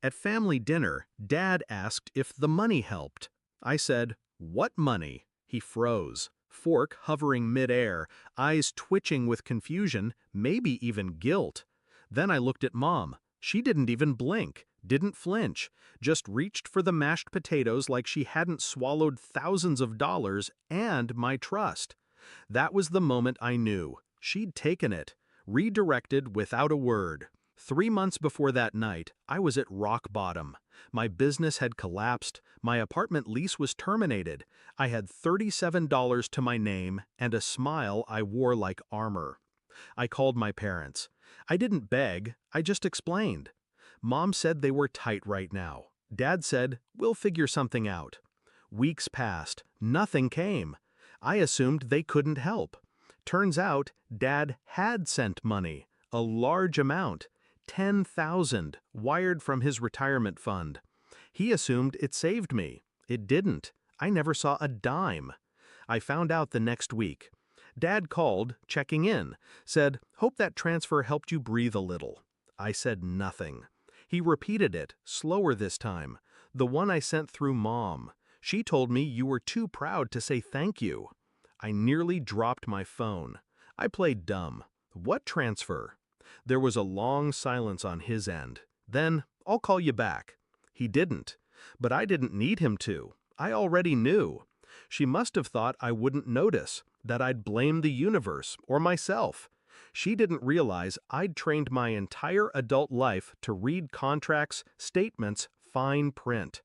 At family dinner, Dad asked if the money helped. I said, "What money?" He froze, fork hovering midair, eyes twitching with confusion, maybe even guilt. Then I looked at Mom. She didn't even blink, didn't flinch, just reached for the mashed potatoes like she hadn't swallowed thousands of dollars and my trust. That was the moment I knew. She'd taken it, redirected without a word. 3 months before that night, I was at rock bottom. My business had collapsed, my apartment lease was terminated, I had $37 to my name, and a smile I wore like armor. I called my parents. I didn't beg, I just explained. Mom said they were tight right now. Dad said, "We'll figure something out." Weeks passed, nothing came. I assumed they couldn't help. Turns out, Dad had sent money, a large amount, 10,000, wired from his retirement fund. He assumed it saved me. It didn't. I never saw a dime. I found out the next week. Dad called, checking in, said, "Hope that transfer helped you breathe a little." I said nothing. He repeated it, slower this time, the one I sent through Mom. She told me you were too proud to say thank you. I nearly dropped my phone. I played dumb. What transfer? There was a long silence on his end. Then, "I'll call you back." He didn't. But I didn't need him to. I already knew. She must have thought I wouldn't notice, that I'd blame the universe or myself. She didn't realize I'd trained my entire adult life to read contracts, statements, fine print.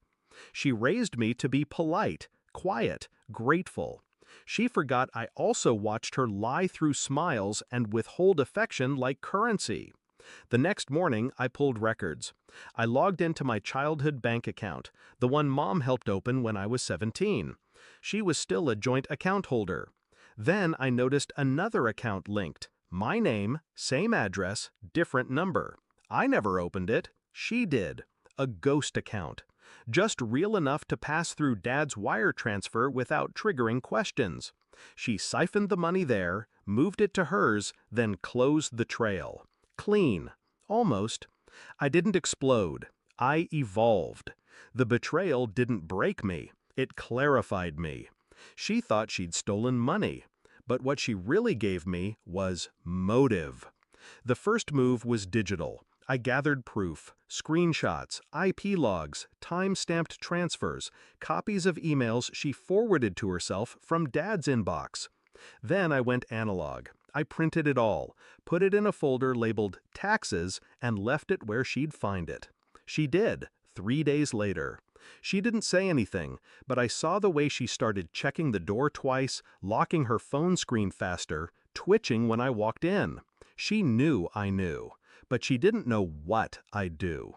She raised me to be polite, quiet, grateful. She forgot I also watched her lie through smiles and withhold affection like currency. The next morning, I pulled records. I logged into my childhood bank account, the one Mom helped open when I was 17. She was still a joint account holder. Then I noticed another account linked. My name, same address, different number. I never opened it. She did. A ghost account. Just real enough to pass through Dad's wire transfer without triggering questions. She siphoned the money there, moved it to hers, then closed the trail. Clean. Almost. I didn't explode. I evolved. The betrayal didn't break me. It clarified me. She thought she'd stolen money. But what she really gave me was motive. The first move was digital. I gathered proof, screenshots, IP logs, time-stamped transfers, copies of emails she forwarded to herself from Dad's inbox. Then I went analog. I printed it all, put it in a folder labeled taxes, and left it where she'd find it. She did, 3 days later. She didn't say anything, but I saw the way she started checking the door twice, locking her phone screen faster, twitching when I walked in. She knew I knew, but she didn't know what I'd do.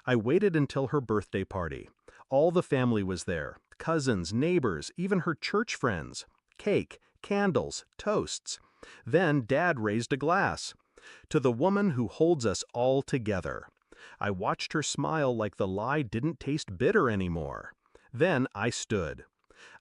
I waited until her birthday party. All the family was there, cousins, neighbors, even her church friends. Cake, candles, toasts. Then Dad raised a glass. To the woman who holds us all together. I watched her smile like the lie didn't taste bitter anymore. Then I stood.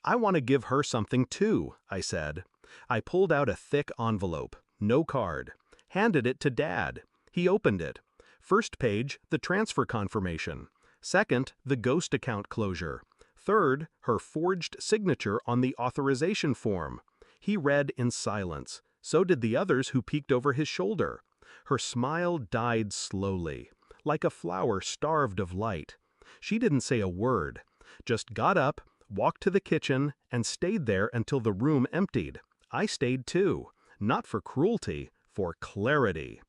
"I want to give her something too," I said. I pulled out a thick envelope, no card, handed it to Dad. He opened it. First page, the transfer confirmation. Second, the ghost account closure. Third, her forged signature on the authorization form. He read in silence. So did the others who peeked over his shoulder. Her smile died slowly, like a flower starved of light. She didn't say a word, just got up, walked to the kitchen, and stayed there until the room emptied. I stayed too, not for cruelty, for clarity.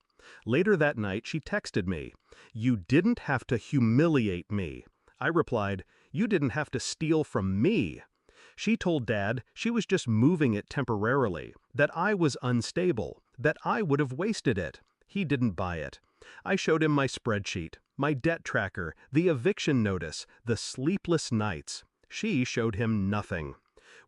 Later that night, she texted me, "You didn't have to humiliate me." I replied, "You didn't have to steal from me." She told Dad she was just moving it temporarily, that I was unstable, that I would have wasted it. He didn't buy it. I showed him my spreadsheet, my debt tracker, the eviction notice, the sleepless nights. She showed him nothing.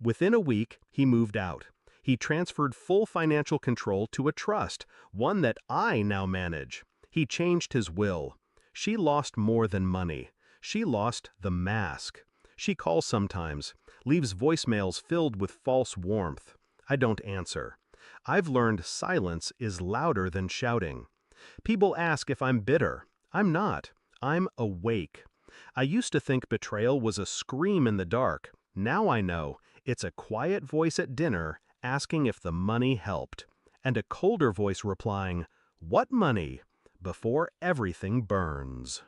Within a week, he moved out. He transferred full financial control to a trust, one that I now manage. He changed his will. She lost more than money. She lost the mask. She calls sometimes, leaves voicemails filled with false warmth. I don't answer. I've learned silence is louder than shouting. People ask if I'm bitter. I'm not. I'm awake. I used to think betrayal was a scream in the dark. Now I know it's a quiet voice at dinner asking if the money helped, and a colder voice replying, "What money?" before everything burns.